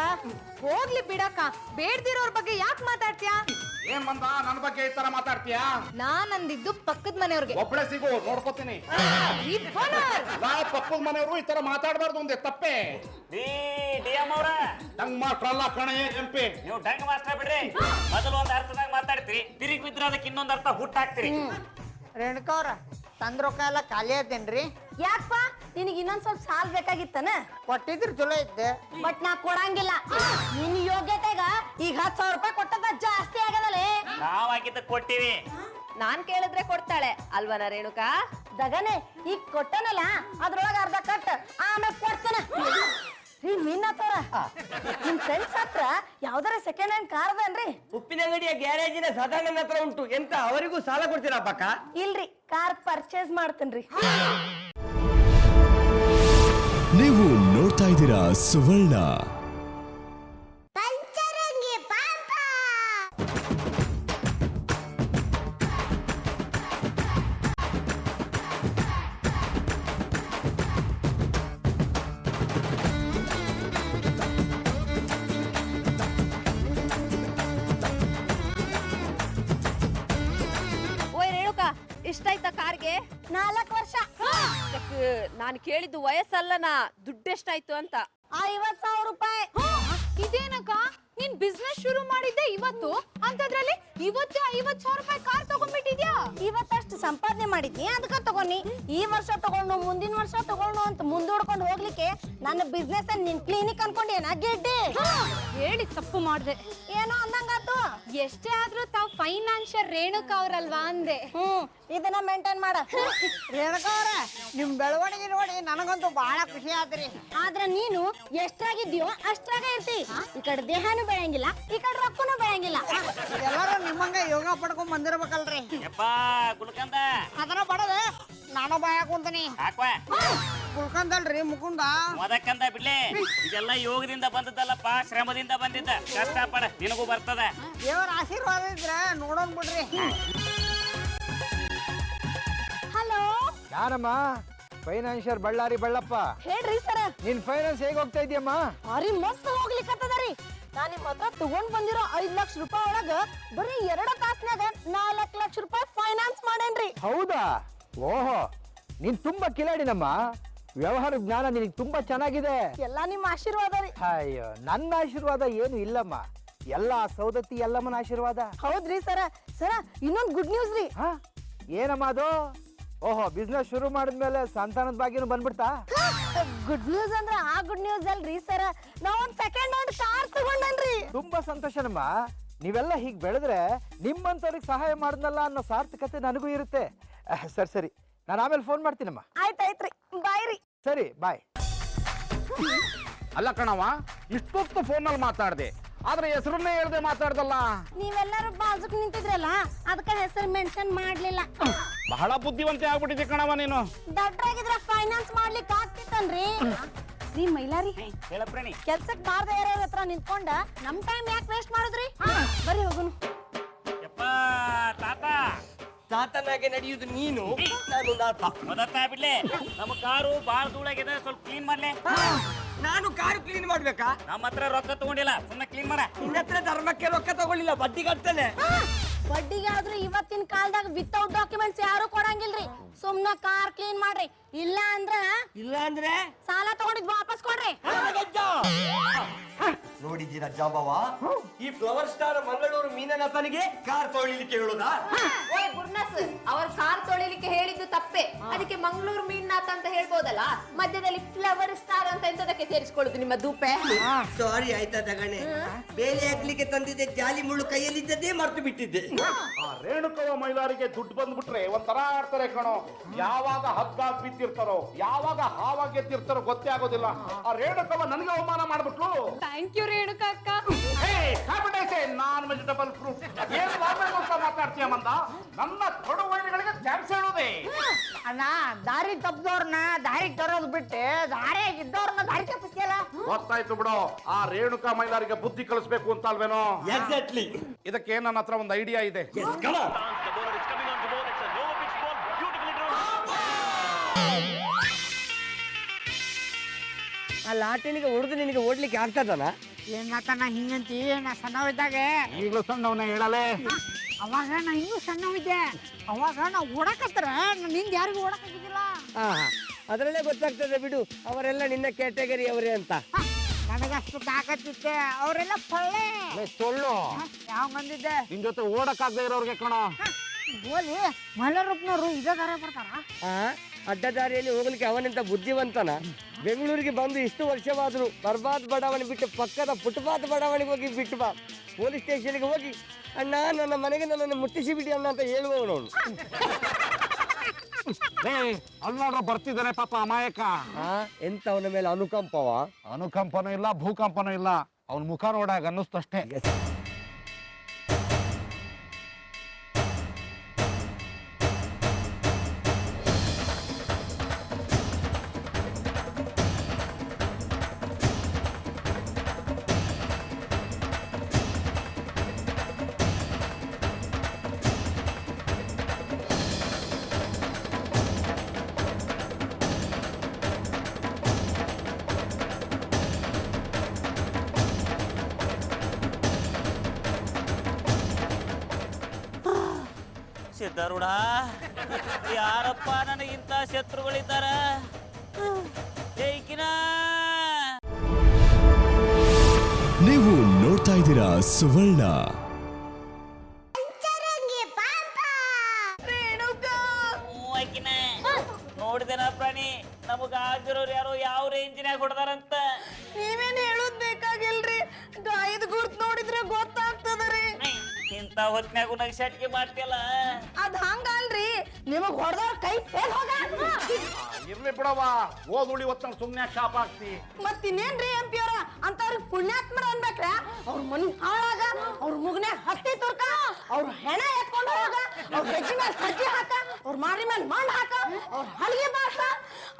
ಹೋಗ್ಲಿ ಬಿಡಕ್ಕ, ಬೇಡ್ದಿರೋರ್ ಬಗ್ಗೆ ಯಾಕೆ ಮಾತಾಡ್ತೀಯಾ? ಏನ್ ಬಂದ ನನ್ನ ಬಗ್ಗೆ ಈ ತರ ಮಾತಾಡ್ತೀಯಾ? ನಾನ್ ಅಂದಿದ್ದು ಪಕ್ಕದ ಮನೆಯವ್ರಿಗೆ. ಒಬ್ಬಳೆ ಸಿಗು, ನೋಡ್ಕೋತೀನಿ. ಪಕ್ಕದ ಮನೆಯವರು ಈ ತರ ಮಾತಾಡಬಾರ್ದು ಒಂದೇ ತಪ್ಪೆ. DM ಅವ್ರ ಡಂಗ್ ಮಾಸ್ಟ್ರಲ್ಲ ಕಣೆ ಎಂಪಿ. ನೀವು ಡಂಗ್ ಮಾಸ್ಟರ್ ಬಿಡ್ರಿ. ಮೊದಲು ಒಂದ್ ಅರ್ಥದಾಗ ಮಾತಾಡ್ತೀರಿ, ತಿರುಗಿ ಬಿದ್ರೆ ಅದಕ್ಕೆ ಇನ್ನೊಂದ್ ಅರ್ಥ ಹುಟ್ಟಾಕ್ತಿರಿ. ರೇಣುಕವ್ರ ತಂದ್ ರೊಕ್ಕ ಎಲ್ಲ ಖಾಲಿ ಆಯ್ತೇನ್ರಿ? ಯಾಕಪ್ಪ, ನಿನಗೆ ಇನ್ನೊಂದ್ ಸ್ವಲ್ಪ ಸಾಲ ಬೇಕಾಗಿತ್ತನ? ಕೊಟ್ಟಿದ್ರು ಚಲೋ ಇದ್ದೆ. ಬಟ್ ನಾ ಕೊಡಂಗಿಲ್ಲ. ನಿನ್ ಯೋಗ್ಯತೆಗ ಈಗ 10,000 ರೂಪಾಯಿ ಕೊಟ್ಟದ ಜಾಸ್ತಿ ಆಗದಲ್ಲೇ. ನಾವ್ ಆಗಿದ್ದ ಕೊಟ್ಟಿವಿ. ನಾನ್ ಕೇಳಿದ್ರೆ ಕೊಡ್ತಾಳೆ ಅಲ್ವನ ರೇಣುಕಾ? ದಗನೆ ಈಗ ಕೊಟ್ಟನಲ್ಲ, ಅದ್ರೊಳಗ ಅರ್ಧ ಕಟ್ ಆಮೇಲೆ ಕೊಡ್ತಾನ. ರೀ ಮೀನಾತವ್ರ, ನಿಮ್ ಫ್ರೆಂಡ್ಸ್ ಹತ್ರ ಯಾವ್ದಾರ ಸೆಕೆಂಡ್ ಹ್ಯಾಂಡ್ ಕಾರ್ ಅದನ್ರಿ? ಉಪ್ಪಿನ ಅಂಗಡಿಯ ಗ್ಯಾರೇಜಿನ ಸದಾನಂದ ಹತ್ರ ಉಂಟು. ಎಂತ ಅವರಿಗೂ ಸಾಲ ಕೊಡ್ತೀರಾ ಪಕ್ಕ? ಇಲ್ರಿ, ಕಾರ್ ಪರ್ಚೇಸ್ ಮಾಡ್ತೇನ್ರಿ. ನೀವು ನೋಡ್ತಾ ಇದ್ದೀರಾ ಸುವರ್ಣ. ಎಷ್ಟಾಯ್ತಾ ಕಾರ್ಗೆ? 4 ವರ್ಷ. ನಾನು ಕೇಳಿದ್ದು ವಯಸ್ಸಲ್ಲನಾ, ದುಡ್ಡೆಷ್ಟಾಯ್ತು ಅಂತ. 50,000 ರೂಪಾಯಿ. ಇದೇನಕ್ಕ, ನೀನ್ ಬಿಸ್ನೆಸ್ ಶುರು ಮಾಡಿದ್ದೆ ಇವತ್ತು, ಅಂತದ್ರಲ್ಲಿ ಇವತ್ತು 50,000 ರೂಪಾಯಿ ಕಾರ್ ತಗೊಂಡ್ಬಿಟ್ಟಿದ್ಯಾ? ಇವತ್ತಷ್ಟು ಸಂಪಾದನೆ ಮಾಡಿದ್ನಿ, ಅದಕ್ಕ ತಗೊಂಡಿ. ಈ ವರ್ಷ ತಗೊಂಡು ಮುಂದಿನ ವರ್ಷ ತಗೊಂಡು ಅಂತ ಮುಂದೂಡ್ಕೊಂಡು ಹೋಗ್ಲಿಕ್ಕೆ ನನ್ನ ಬಿಸ್ನೆಸ್ ನಿನ್ ಕ್ಲಿನಿಕ್ ಅನ್ಕೊಂಡೇನ ಗೆಡ್ಡೆ? ಹೇಳಿ ತಪ್ಪು ಮಾಡ್ದೆ. ಏನೋ ಅಂದಂಗಾತು. ಎಷ್ಟೇ ಆದ್ರೂ ತಾವ್ ಫೈನಾನ್ಷಿಯಲ್ ರೇಣುಕಾ ಅವ್ರಲ್ವಾ ಅಂದೆ. ಇದನ್ನ ಮೇಂಟೈನ್ ಮಾಡ. ರೇಣುಕವ್ರ, ನಿಮ್ ಬೆಳವಣಿಗೆ ನೋಡಿ ನನಗಂತೂ ಬಹಳ ಖುಷಿ ಆದ್ರಿ. ಆದ್ರ ನೀನು ಎಷ್ಟಾಗಿದ್ಯೋ ಅಷ್ಟ್ರಾಗ ಇರ್ತಿ. ಈ ಕಡೆ ದೇಹನೂ ಬೆಳಂಗಿಲ್ಲ, ಈ ಕಡೆ ರೊಕ್ಕನೂ ಬೆಳಂಗಿಲ್ಲ. ಎಲ್ಲರೂ ನಿಮ್ಮಂಗ ಯೋಗ ಪಡ್ಕೊಂಡ್ ಬಂದಿರ್ಬೇಕಲ್ರಿ. ಯಪ್ಪ ಗುಲ್ಕಂದ, ಅದನ್ನ ಬಡದೆ ನಾನು ಬಾಯ ಕುಂತೀನಿ. ಹಾಕ್ವಾ ಕುಳ್ಕಂದಲ್ರಿ ಮುಕುಂದ. ಮೊದಕ್ಕಂದ ಬಿಡ್ಲಿ, ಇದೆಲ್ಲ ಯೋಗದಿಂದ ಬಂದದ್ದಲ್ಲಪ್ಪ, ಶ್ರಮದಿಂದ ಬಂದಿದ್ದ. ಕಷ್ಟಪಡ, ನಿನಗೂ ಬರ್ತದ. ದೇವರ ಆಶೀರ್ವಾದ ಇದ್ರೆ ನೋಡೋಣ ಬಿಡ್ರಿ. ನಾನಮ್ಮ ಫೈನಾನ್ಷಿಯರ್ ಬಳ್ಳಾರಿ ಬಳ್ಳಪ್ಪ. ಹೇಳ್ರಿ ಸರ. ನಿನ್ ಫೈನಾನ್ಸ್ ಹೇಗ್ ಹೋಗ್ತಾ ಇದೆಯಮ್ಮ? ಭಾರಿ ಮಸ್ತ್ ಹೋಗ್ಲಿಕ್ಕತ್ತದರಿ. ನಾನ್ ನಿಮ್ ಹತ್ರ ತಗೊಂಡ್ ಬಂದಿರೋ 5 ಲಕ್ಷ ರೂಪಾಯಿ ಒಳಗ ಬರೀ 2 ತಾಸ್ನಾಗ 4 ಲಕ್ಷ ರೂಪಾಯಿ ಫೈನಾನ್ಸ್ ಮಾಡೇನ್ರಿ. ಹೌದಾ? ಓಹೋ, ನೀನ್ ತುಂಬಾ ಕಿಲಾಡಿನಮ್ಮ. ವ್ಯವಹಾರ ಜ್ಞಾನ ನಿನಗೆ ತುಂಬಾ ಚೆನ್ನಾಗಿದೆ. ಎಲ್ಲಾ ನಿಮ್ಮ ಆಶೀರ್ವಾದ ರೀ. ಅಯ್ಯೋ, ನನ್ನ ಆಶೀರ್ವಾದ ಏನು ಇಲ್ಲಮ್ಮ, ಎಲ್ಲ ಸೌದತ್ತಿ ಎಲ್ಲಮ್ಮನ ಆಶೀರ್ವಾದ. ಹೌದ್ರಿ ಸರ. ಸರ, ಇನ್ನೊಂದ್ ಗುಡ್ ನ್ಯೂಸ್ ರೀ. ಏನಮ್ಮ ಅದು? ಓಹೋ, ಬಿಸ್ನೆಸ್ ಶುರು ಮಾಡಿದ್ಮೇಲೆ ಸಂತಾನದ ಭಾಗ್ಯನು ಬಂದ್ಬಿಡ್ತಾ? ಗುಡ್ ನ್ಯೂಸ್ ಅಂದ್ರ ಆ ಗುಡ್ ನ್ಯೂಸ್ ಅಲ್ರಿ ಸರ. ನಾವ್ ಒಂದ್ ಸೆಕೆಂಡ್ ಹ್ಯಾಂಡ್ ಕಾರ್ ತಗೊಂಡೇನ್ರಿ. ತುಂಬಾ ಸಂತೋಷನಮ್ಮ. ನೀವೆಲ್ಲ ಹೀಗ್ ಬೆಳೆದ್ರೆ ನಿಮ್ಮಂತವ್ರಿಗೆ ಸಹಾಯ ಮಾಡಿದ್ನಲ್ಲ ಅನ್ನೋ ಸಾರ್ಥಕತೆ ನನಗೂ ಇರುತ್ತೆ. ಸರಿ ಸರಿ, ನಾನು ಆಮೇಲೆ ಫೋನ್ ಮಾಡ್ತೀನಮ್ಮ. ಆಯ್ತಾಯ್ತ್ರಿ, ಬಾಯ್ ರೀ. ಸರಿ, ಬಾಯ್. ಅಲ್ಲ ಕಣವ, ಇಷ್ಟೊತ್ತು ಫೋನಲ್ಲಿ ಮಾತಾಡ್ದೆ, ಆದ್ರೆ ಹೆಸರನ್ನೇ ಹೇಳ್ದೆ ಮಾತಾಡ್ದಲ್ಲ. ನೀವೆಲ್ಲರೂ ಬಾಜುಕ್ ನಿಂತಿದ್ರಲ್ಲ, ಅದಕ್ಕೆ ಹೆಸರು ಮೆನ್ಷನ್ ಮಾಡ್ಲಿಲ್ಲ. ಬಹಳ ಬುದ್ಧಿವಂತೆ ಆಗ್ಬಿಟ್ಟಿದೆ ಕಣವ ನೀನು. ದಡ್ರಾಗಿದ್ರ ಫೈನಾನ್ಸ್ ಮಾಡ್ಲಿಕ್ಕೆ ಆಗ್ತಿತ್ತನ್ರಿ. ರೀ ಮೈಲಾರಿ, ಹೇಳಪ್ರಾಣಿ, ಕೆಲ್ಸಕ್ ಬಾರ್ದ ಯಾರ್ಯಾರ ಹತ್ರ ನಿಂತ್ಕೊಂಡ ನಮ್ ಟೈಮ್ ಯಾಕೆ ವೇಸ್ಟ್ ಮಾಡುದ್ರಿ? ಬರೀ ಹೋಗುನು. ಯಪ್ಪ ತಾತ, ತಾತನಾಗೆ ನಡೆಯುವುದು ನೀನು, ನಾನು ನಾತ. ಮೊದತ್ತ ಬಿಡ್ಲೆ, ನಮ್ಮ ಕಾರು ಬಾಳ ಧೂಳಾಗಿದೆ, ಸ್ವಲ್ಪ ಕ್ಲೀನ್ ಮಾಡ್ಲೆ. ನಾನು ಕಾರು ಕ್ಲೀನ್ ಮಾಡ್ಬೇಕಾ? ನಮ್ಮ ಹತ್ರ ರೊಕ್ಕ ತಗೊಂಡಿಲ್ಲ, ಸುಮ್ಮನೆ ಕ್ಲೀನ್ ಮಾಡ. ನಿನ್ನ ಹತ್ರ ಧರ್ಮಕ್ಕೆ ರೊಕ್ಕ ತಗೊಳ್ಳಿಲ್ಲ, ಬಡ್ಡಿ ಕಟ್ತಾನೆ. ಬಡ್ಡಿಗೆ ಆದ್ರೂ ಇವತ್ತಿನ ಕಾಲದಾಗ ವಿತೌಟ್ ಡಾಕ್ಯುಮೆಂಟ್ಸ್ ಯಾರು ಕೊಡಂಗಿಲ್ರಿ. ಸುಮ್ನ ಕಾರ್ ಕ್ಲೀನ್ ಮಾಡ್ರಿ, ಇಲ್ಲ ಅಂದ್ರೆ ಸಾಲ ತಗೊಂಡಿದ್ ವಾಪಸ್ ಕೊಡ್ರಿ. ನೋಡಿದ್ದೀರಾ ಜಾಂಬವ, ಈ ಫ್ಲವರ್ ಸ್ಟಾರ್ ಮಂಗಳೂರು ಮೀನನಾಥನಿಗೆ ಕಾರ್ ತೊಳಿಲಿಕ್ಕೆ ಹೇಳುದಾ? ಓಯ್ ಗುರ್ನಸ್, ಅವ್ರ ಕಾರ್ ತೊಳಿಲಿಕ್ಕೆ ಹೇಳಿದ್ದು ತಪ್ಪೆ. ಅದಕ್ಕೆ ಮಂಗಳೂರು ಮೀನ್ನಾಥ ಅಂತ ಹೇಳ್ಬೋದಲ್ಲ, ಮಧ್ಯದಲ್ಲಿ ಫ್ಲವರ್ ಸ್ಟಾರ್ ಅಂತ ಎಂತದಕ್ಕೆ ಸೇರಿಸ್ಕೊಳ್ಳುದು ನಿಮ್ಮ ದೂಪೆ? ಸಾರಿ ಆಯ್ತಾ ತಗಣೆ, ಬೇಲೆ ಹಾಕ್ಲಿಕ್ಕೆ ತಂದಿದ್ದೆ, ಜಾಲಿ ಮುಳ್ಳು ಕೈಯಲ್ಲಿದ್ದದ್ದೇ ಮರ್ತು ಬಿಟ್ಟಿದ್ದೆ. ಆ ರೇಣುಕವ ಮೈಲಾರಿಗೆ ದುಡ್ಡು ಬಂದ್ಬಿಟ್ರೆ ಒಂಥರ ಆಡ್ತಾರೆ ಕಣೋ. ಯಾವಾಗ ಹಗ್ಗ ಬಿದ್ದಿರ್ತಾರೋ, ಯಾವಾಗ ಹಾವಾಗ ಗೆದ್ದಿರ್ತಾರೋ ಗೊತ್ತೇ ಆಗೋದಿಲ್ಲ. ಆ ರೇಣುಕವ ನನಗೆ ಅವಮಾನ ಮಾಡ್ಬಿಟ್ಲು. ಥ್ಯಾಂಕ್ ಯು ರೇಣುಕಾ ಅಕ್ಕ. ನಾನ್ ವೆಜಿಟಬಲ್ ಫ್ರೂಟ್ ಏನ್ ಮಾತಾಡ್ತೀಯ ಮಂದ? ನನ್ನ ತೊಡುವಳಿಗಳಿಗೆ ಚಾನ್ಸ್ ಹೇಳೋದೆ. ಅಣ್ಣ, ದಾರಿ ತಪ್ಪದವ್ರನ್ನ ದಾರಿ ತರೋದು ಬಿಟ್ಟು ದಾರಿಯಾಗಿ ಇದ್ದವ್ರನ್ನ ದಾರಿ ತಪ್ಪಿಸ್ತಿಯಲ್ಲ. ಗೊತ್ತಾಯ್ತು ಬಿಡು, ಆ ರೇಣುಕಾ ಮೈಲಾರಿಗೆ ಬುದ್ಧಿ ಕಲಿಸ್ಬೇಕು ಅಂತ ಅಲ್ವೇನೋ? ಎಕ್ಸಾಕ್ಟ್ಲಿ. ಇದಕ್ಕೆ ನನ್ನ ಹತ್ರ ಒಂದು ಐಡಿಯಾ ಇದೆ. ಆ ಲಾಟಿನಿಗೆ ಹೊಡೆದು ನಿನಗೆ ಓಡ್ಲಿಕ್ಕೆ ಆಗ್ತದನ? ಏನಾತನ ಹಿಂಗಂತಿ? ನಾ ಸಣ್ಣವಿದ್ದಾಗ, ಈಗಲೂ ಸಣ್ಣವನ್ನ ಹೇಳಲೇ. ಅವಾಗ ನಾ ಇನ್ನೂ ಸಣ್ಣವಿದ್ದೆ. ಅವಾಗ ನಾ ಓಡಕತ್ರ ನಿಂದ ಯಾರಿಗೂ ಓಡಕ್ಕಾಗಿದ್ದಿಲ್ಲ. ಅದರಲ್ಲೇ ಗೊತ್ತಾಗ್ತದೆ ಬಿಡು, ಅವರೆಲ್ಲ ನಿನ್ನ ಕ್ಯಾಟಗರಿ ಅವರೇ ಅಂತ. ನನಗಷ್ಟು ತಾಕತ್ತಿತ್ತೆ, ಅವರೆಲ್ಲ ಪೊಳ್ಳೆ ಸೊಳ್ಳು. ಯಾವ ಬಂದಿದ್ದೆ ನಿನ್ ಜೊತೆ ಓಡಕ್ಕಾಗದೆ ಇರೋರ್ಗೆ ಕಣೋ. ಗೋಲಿ ಮೈಲಾರಪ್ಪನವರು ಇದೇ ದಾರ ಬರ್ತಾರ. ಅಡ್ಡದಾರಿಯಲ್ಲಿ ಹೋಗ್ಲಿಕ್ಕೆ ಅವನಿಂತ ಬುದ್ಧಿವಂತನ? ಬೆಂಗಳೂರಿಗೆ ಬಂದು ಇಷ್ಟು ವರ್ಷವಾದ್ರು ಬರ್ಬಾದ್ ಬಡಾವಣೆ ಬಿಟ್ಟು ಪಕ್ಕದ ಫುಟ್ಪಾತ್ ಬಡಾವಣೆಗೆ ಹೋಗಿ ಬಿಟ್ಟು ಬಾ. ಪೊಲೀಸ್ ಸ್ಟೇಷನ್ಗೆ ಹೋಗಿ, ಅಣ್ಣ ನನ್ನ ಮನೆಗೆ ನನ್ನನ್ನು ಮುಟ್ಟಿಸಿ ಬಿಡಿ ಅಣ್ಣ ಅಂತ ಹೇಳುವವನು ಅವನು. ಅಲ್ಲಿ ನೋಡ್ರ ಬರ್ತಿದ್ದಾನೆ ಪಾಪ ಅಮಾಯಕ. ಎಂತ ಅವನ ಮೇಲೆ ಅನುಕಂಪವ? ಅನುಕಂಪನೂ ಇಲ್ಲ, ಭೂಕಂಪನೂ ಇಲ್ಲ. ಅವನ ಮುಖ ನೋಡಾಗ ಅನ್ನಿಸ್ತಷ್ಟೇ. ಸಿದ್ಧಾರೂಢ, ಯಾರಪ್ಪ ನನಗಿಂತ ಶತ್ರುಗಳಿದ್ದಾರ? ನೀವು ನೋಡ್ತಾ ಇದ್ದೀರಾ ಸುವರ್ಣ. ನೋಡಿದೇನ ಪ್ರಾಣಿ, ನಮಗ ಆಗಿರೋರು ಯಾರೋ ಯಾವ ರೇಂಜಿನಾಗ ಹೊಡೆದಾರಂತ. ನೀವೇನ್ ಹೇಳೋದ್ ಬೇಕಾಗಿಲ್ರಿ, ಗಾಯದ ಗುರ್ತ್ ನೋಡಿದ್ರೆ ಗೊತ್ತಾಗ್ತದ್ರಿ. ಇಂತ ಹೊತ್ನ್ಯಾಗು ನಂಗೆ ಶಟ್ಗೆ ಮಾಡ್ತಿಯಲ್ಲ. ಅದ್ ಹಂಗಲ್ರಿ, ನಿಮಗ್ ಹೊಡೆದವ್ರ ಕೈ ಫೇಲ್ ಹೋಗ. ಇರ್ಲಿ ಬಿಡವ, ಓದುಳಿ ಹೊತ್ತ ಸುಮ್ನೆ ಶಾಪ್ ಆಗ್ತಿ. ಮತ್ತಿನ್ನೇನ್ರಿ ಎಂಪಿ ಅವ್ರ ಅಂತವ್ರಿಗೆ ಪುಣ್ಯಾತ್ಮರ ಅನ್ಬೇಕ್ರ? ಅವ್ರ ಮನಿ ಹಾಳಾಗ, ಅವ್ರ ಮುಗ್ನ್ಯಾಗ ಹತ್ತಿ ತುರ್ಕ, ಅವ್ರ ಹೆಣ ಎತ್ಕೊಂಡು ಹೋಗ, ಅವ್ರ ಹೆಜ್ಜೆ ಮೇಲೆ ಸಜ್ಜಿ ಹಾಕ, ಅವ್ರ ಮಾರಿ ಮೇಲೆ ಮಣ್ಣು ಹಾಕ, ಅವ್ರ ಹಳಿಗೆ ಬಾಸ.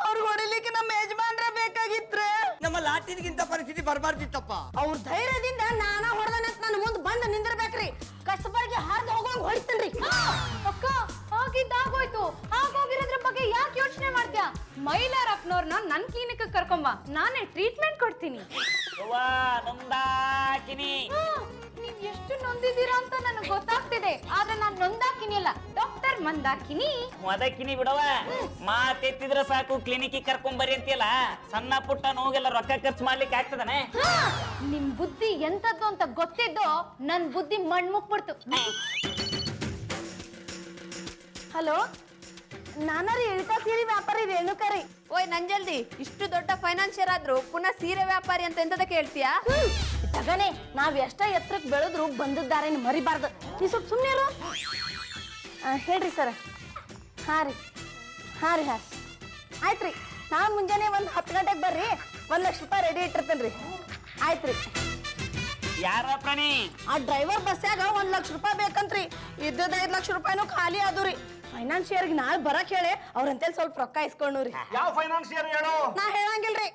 ಅವ್ರಿಗೆ ಹೊಡಿಲಿಕ್ಕೆ ನಮ್ಮ ಯಜಮಾನ್ರ ಬೇಕಾಗಿತ್ರೆ. ನಮ್ಮ ಲಾಟಿನಿಗಿಂತ ಪರಿಸ್ಥಿತಿ ಬರಬಾರ್ದಿತ್ತಪ್ಪ. ಅವ್ರ ಧೈರ್ಯದಿಂದ ನಾನಾ ಹೊಡೆದನಂತ ನನ್ನ ಮುಂದೆ ಬಂದು ನಿಂದಿರ್ಬೇಕ್ರಿ. ಕಸಬರಿಗೆ ಹಾರ್ದು ಹೋಗೋಂಗ್ ಹೊಡಿತೀನ್ರಿ. ಅಕ್ಕ, ಆಗಿದ್ದಾಗೋಯ್ತು. ಆಗೋಗಿರೋದ್ರ ಬಗ್ಗೆ ಯಾಕೆ ಯೋಚನೆ ಮೈಲಾರಪ್ಪನವ್ರನ್ನ ನನ್ ಕ್ಲಿನಿಕ್ ಕರ್ಕೊಂಬ, ನಾನೇ ಟ್ರೀಟ್ಮೆಂಟ್ ಕೊಡ್ತೀನಿ. ನೊಂದಾಕಿನಿ. ನೀವ್ ಎಷ್ಟು ನೊಂದಿದ್ದೀರಾ ಅಂತ ನನಗೆ ಗೊತ್ತಾಗ್ತಿದೆ, ಆದ್ರೆ ನಾನ್ ನೊಂದಾಕಿನಿ ಅಲ್ಲ, ಡಾಕ್ಟರ್ ಮಂದಾಕಿನಿ. ಮೊದಕಿನಿ ಬಿಡವ, ಮಾತೆತ್ತಿದ್ರೆ ಸಾಕು ಕ್ಲಿನಿಕ್ ಕರ್ಕೊಂಡ್ ಬರ್ರಿ ಅಂತೀಯಲ್ಲ. ಸಣ್ಣ ಪುಟ್ಟ ನೋಗೆಲ್ಲ ರೊಕ್ಕ ಖರ್ಚು ಮಾಡ್ಲಿಕ್ಕೆ ಆಗ್ತದನೆ? ನಿಮ್ ಬುದ್ಧಿ ಎಂತದ್ದು ಅಂತ ಗೊತ್ತಿದ್ದು ನನ್ ಬುದ್ಧಿ ಮಣ್ಮುಕ್ಬಿಡ್ತು. ಹಲೋ, ನಾನಾರಿ ಇಳ್ಕಾ ಸೀರೆ ವ್ಯಾಪಾರಿ ರೇಣುಕರಿ. ಓಯ್ ನಂಜಲ್ದಿ, ಇಷ್ಟು ದೊಡ್ಡ ಫೈನಾನ್ಷಿಯರ್ ಆದ್ರೂ ಪುನಃ ಸೀರೆ ವ್ಯಾಪಾರಿ ಅಂತ ಎಂತದಕ್ಕೆ ಹೇಳ್ತೀಯಾ? ತಗನೆ, ನಾವ್ ಎಷ್ಟ ಎತ್ತರಕ್ಕೆ ಬೆಳೆದ್ರು ಬಂದದ್ದಾರೇನು ಮರಿಬಾರ್ದು. ನೀ ಸ್ವಲ್ಪ ಸುಮ್ಮನೆ ಇರು. ಹೇಳ್ರಿ ಸರ್. ಹಾಂ ರೀ ಆಯ್ತ್ರಿ. ನಾಳೆ ಮುಂಜಾನೆ ಒಂದು 10 ಗಂಟೆಗೆ ಬರ್ರಿ, 1 ಲಕ್ಷ ರೂಪಾಯಿ ರೆಡಿ ಇಟ್ಟಿರ್ತೇನೆ ರೀ. ಆಯ್ತ್ರಿ. ಯಾರ ಪ್ರಾಣಿ? ಆ ಡ್ರೈವರ್ ಬಸ್ಸಾಗ 1 ಲಕ್ಷ ರೂಪಾಯಿ ಬೇಕಂತ್ರಿ. ಇದ್ದದ 5 ಲಕ್ಷ ರೂಪಾಯಿನೂ ಖಾಲಿ ಆದು ರೀ. ಫೈನಾನ್ಷಿಯರ್ಗೆ ನಾಳೆ ಬರಕ್ ಹೇಳಿ ಅವ್ರಂತೇಳಿ ಸ್ವಲ್ಪ ರೊಕ್ಕ ಇಸ್ಕೊಂಡು ರೀ. ಯಾವ ಫೈನಾನ್ಷಿಯರ್ ಹೇಳು? ನಾ ಹೇಳಂಗಿಲ್ರಿ.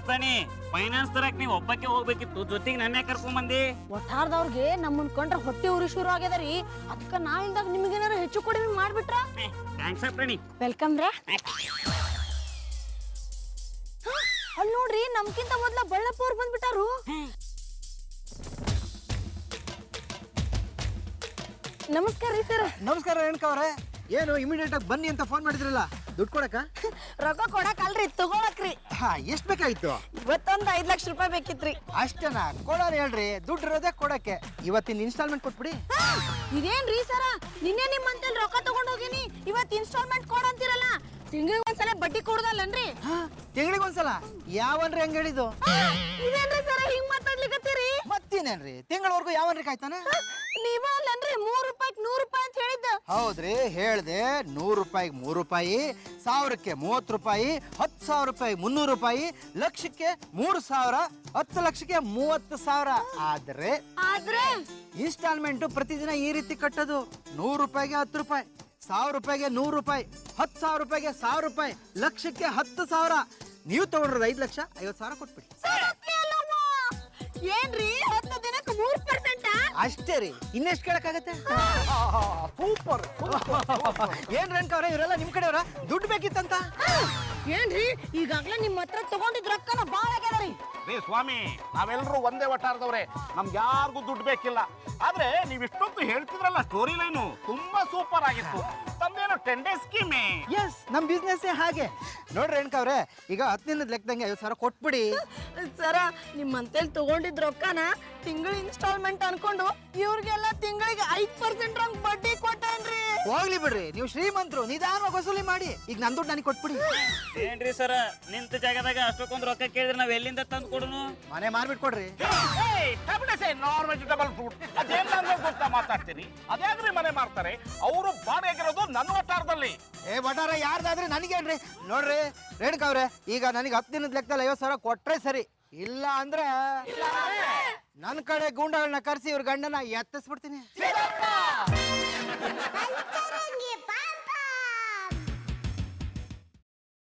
ಪ್ರಾಣಿ, ಫೈನಾನ್ಸ್ ತರಕ್ ನೀವು ಒಬ್ಬಕ್ಕೆ ಹೋಗ್ಬೇಕಿತ್ತು, ಜೊತೆಗೆ ನನ್ನ ಕರ್ಕೊಂಡ್ ಬಂದಿ. ಒಟ್ಟಾರ್ದವ್ರಿಗೆ ನಮ್ಮನ್ ಕೊಂಡ್ರೆ ಹೊಟ್ಟೆ ಉರಿ ಶುರು ಆಗ್ಯದ ರೀ. ಅದಕ್ಕೆ ನಾವಿಂದಾಗ ನಿಮಗೇನಾರು ಹೆಚ್ಚು ಕಡಿಮೆ ಮಾಡ್ಬಿಟ್ರ? ಥ್ಯಾಂಕ್ಸ್ ಪ್ರಾಣಿ. ವೆಲ್ಕಮ್ ರೇ. ಅಲ್ಲಿ ನೋಡ್ರಿ, ನಮ್ಕಿಂತ ಮೊದ್ಲ ಬಳ್ಳಪ್ಪ ಅವ್ರು ಬಂದ್ಬಿಟ್ಟಾರು. ನಮಸ್ಕಾರ ರೀ ಸರ್. ನಮಸ್ಕಾರ ರೇಣುಕಾ ಅವ್ರೆ. ಏನು ಇಮಿಡಿಯೇಟ್ ಆಗಿ ಬನ್ನಿ ಅಂತ ಫೋನ್ ಮಾಡಿದ್ರಲ್ಲ, ದುಡ್ಡು ಕೊಡಕ? ರೊಕ್ಕ ಕೊಡಕ್ ಅಲ್ರಿ, ತಗೊಳಕ್ರಿ. ಎಷ್ಟು ಬೇಕಾಗಿತ್ತು? ಇವತ್ತೊಂದು 5 ಲಕ್ಷ ರೂಪಾಯಿ ಬೇಕಿತ್ರಿ. ಅಷ್ಟೇನಾ? ಕೊಡೋಣ ಹೇಳ್ರಿ, ದುಡ್ಡು ಇರೋದೇ ಕೊಡಕ್ಕೆ. ಇವತ್ತಿನ ಇನ್ಸ್ಟಾಲ್ಮೆಂಟ್ ಕೊಟ್ಬಿಡಿ. ಇದೇನ್ರಿ ಸರ, ನಿನ್ನೆ ನಿಮ್ಮ ಅಂತೇಳಿ ರೊಕ್ಕ ತಗೊಂಡ್ ಹೋಗಿನಿ, ಇವತ್ತು ಇನ್ಸ್ಟಾಲ್ಮೆಂಟ್ ಕೊಡಂತೀರಲ್ಲ. ತಿಂಗಳಿಗೆ ಒಂದ್ಸಲ ಬಡ್ಡಿ ಕೊಡುದಲ್ಲನ್ರಿ? ತಿಂಗಳಿಗೊಂದ್ಸಲ? ಯಾವನ್ರಿ ಹಂಗ ಹೇಳಿದ್ದು? ಇದೇನ್ರಿ ಸರ ಹಿಂಗ್ ಮಾತಾಡ್ಲಿಕತ್ತೀರಿ? ಮತ್ತೇನೇನ್ರಿ, ತಿಂಗಳವರೆಗೂ ಯಾವನ್ರಿ ಕಾಯ್ತಾನೆ? ನೀವ ಅಲ್ಲನ್ರಿ 3 ರೂಪಾಯಿಗೆ 100 ರೂಪಾಯಿ ಅಂತ ಹೇಳಿದ್ದ. ಹೌದ್ರಿ, ಹೇಳ್ದೆ. 100 ರೂಪಾಯಿಗೆ 3 ರೂಪಾಯಿ, 1000ಕ್ಕೆ 30 ರೂಪಾಯಿ, 10,000 ರೂಪಾಯಿ 300 ರೂಪಾಯಿ, ಲಕ್ಷಕ್ಕೆ 3,000, 10 ಲಕ್ಷಕ್ಕೆ 30,000. ಆದ್ರೆ ಇನ್ಸ್ಟಾಲ್ಮೆಂಟ್ ಪ್ರತಿದಿನ ಈ ರೀತಿ ಕಟ್ಟೋದು. 100 ರೂಪಾಯಿಗೆ 10 ರೂಪಾಯಿ, 1000 ರೂಪಾಯಿಗೆ 100 ರೂಪಾಯಿ, 10,000 ರೂಪಾಯಿಗೆ 1000 ರೂಪಾಯಿ, ಲಕ್ಷಕ್ಕೆ 10,000. ನೀವು ತಗೊಂಡ್ರದ 5 ಲಕ್ಷ 50,000 ಕೊಟ್ಬಿಡಿ. ಏನ್ರಿ 10 ದಿನಕ್ಕೆ 3%? ಅಷ್ಟೇ ರೀ, ಇನ್ನೆಷ್ಟು ಕೇಳಕ್ಕಾಗತ್ತೆ? ಸೂಪರ್. ಏನ್ ರೇಣುಕಾ ಅವ್ರೆ, ಇವರೆಲ್ಲ ನಿಮ್ ಕಡೆಯವರ? ದುಡ್ಡು ಬೇಕಿತ್ತಂತ? ಏನ್ರಿ ಈಗಾಗ್ಲೇ ನಿಮ್ಮ ಹತ್ರ ತಗೊಂಡಿದ್ ರೊಕ್ಕನ ಬಾಳ ಆಗ್ಯಾದ್ರಿ. ರೇ ಸ್ವಾಮಿ, ನಾವೆಲ್ಲರೂ ಒಂದೇ ವಟಾರದವ್ರೆ, ನಮ್ಗೆ ಯಾರಿಗೂ ದುಡ್ಡು ಬೇಕಿಲ್ಲ. ಆದ್ರೆ ನೀವ್ ಇಷ್ಟೊತ್ತು ಹೇಳ್ತಿದ್ರಲ್ಲ, ಸ್ಟೋರಿ ಲೈನು ತುಂಬಾ ಸೂಪರ್ ಆಗಿತ್ತು. ತಮ್ದೇನು 10 ಡೇಸ್ ಸ್ಕೀಮೇ? ಎಸ್, ನಮ್ ಬಿಸ್ನೆಸ್ ಹಾಗೆ. ನೋಡ್ರಿ ರೇಣುಕಾ ಅವ್ರೆ, ಈಗ 10 ದಿನದ ಲೆಕ್ಕದಂಗೆ 50,000 ಕೊಟ್ಬಿಡಿ. ಸರ, ನಿಮ್ಮಂತೇಳಿ ತಗೊಂಡಿದ್ ರೊಕ್ಕನ ತಿಂಗಳ ಇನ್ಸ್ಟಾಲ್ಮೆಂಟ್ ಅನ್ಕೊಂಡು ಇವ್ರಿಗೆಲ್ಲ ತಿಂಗಳಿಗೆ 5% ರಂಗ್ ಬಡ್ಡಿ ಕೊಟ್ಟೇನ್ರಿ. ಹೋಗ್ಲಿ ಬಿಡ್ರಿ, ನೀವು ಶ್ರೀಮಂತರು, ನಿಧಾನವಾಗಿ ವಸೂಲಿ ಮಾಡಿ. ಈಗ ನನ್ ದುಡ್ಡು ನನಗೆ ಕೊಟ್ಬಿಡಿ. ಏನ್ರಿ ಸರ, ನಿಂತ ಜಾಗದಾಗ ಅಷ್ಟಕ್ಕೊಂದು ರೊಕ್ಕ ಕೇಳಿದ್ರೆ ನಾವ್ ಎಲ್ಲಿಂದ ತಂದು ಕೊಡುನು? ಮನೆ ಮಾರ್ಬಿಟ್ಕೊಡ್ರಿ. ನಾನ್ ವೆಜಿಟಬಲ್ ಫ್ರೂಟ್ ಅದೇನ್ ಗೊತ್ತಾ ಮಾತಾಡ್ತೀರಿ? ಅದ್ಯಾಗ್ರಿ ಮನೆ ಮಾರ್ತಾರೆ? ಅವರು ಬಾಡಿಗೆಗಿರೋದು ನನ್ನ ವಟಾರದಲ್ಲಿ. ವಟಾರ ಯಾರ್ದಾದ್ರೆ ನನಗೇನ್ರಿ? ನೋಡ್ರಿ ರೇಣುಕಾ ಅವ್ರೆ, ಈಗ ನನಗೆ 10 ದಿನದ ಲೆಕ್ಕದಲ್ಲಿ 50,000 ಕೊಟ್ರೆ ಸರಿ. ಇಲ್ಲ ಅಂದ್ರೆ ನನ್ನ ಕಡೆ ಗೂಂಡಗಳನ್ನ ಕರೆಸಿ ಇವ್ರ ಗಂಡನ ಎತ್ತಿಸ್ಬಿಡ್ತೀನಿ.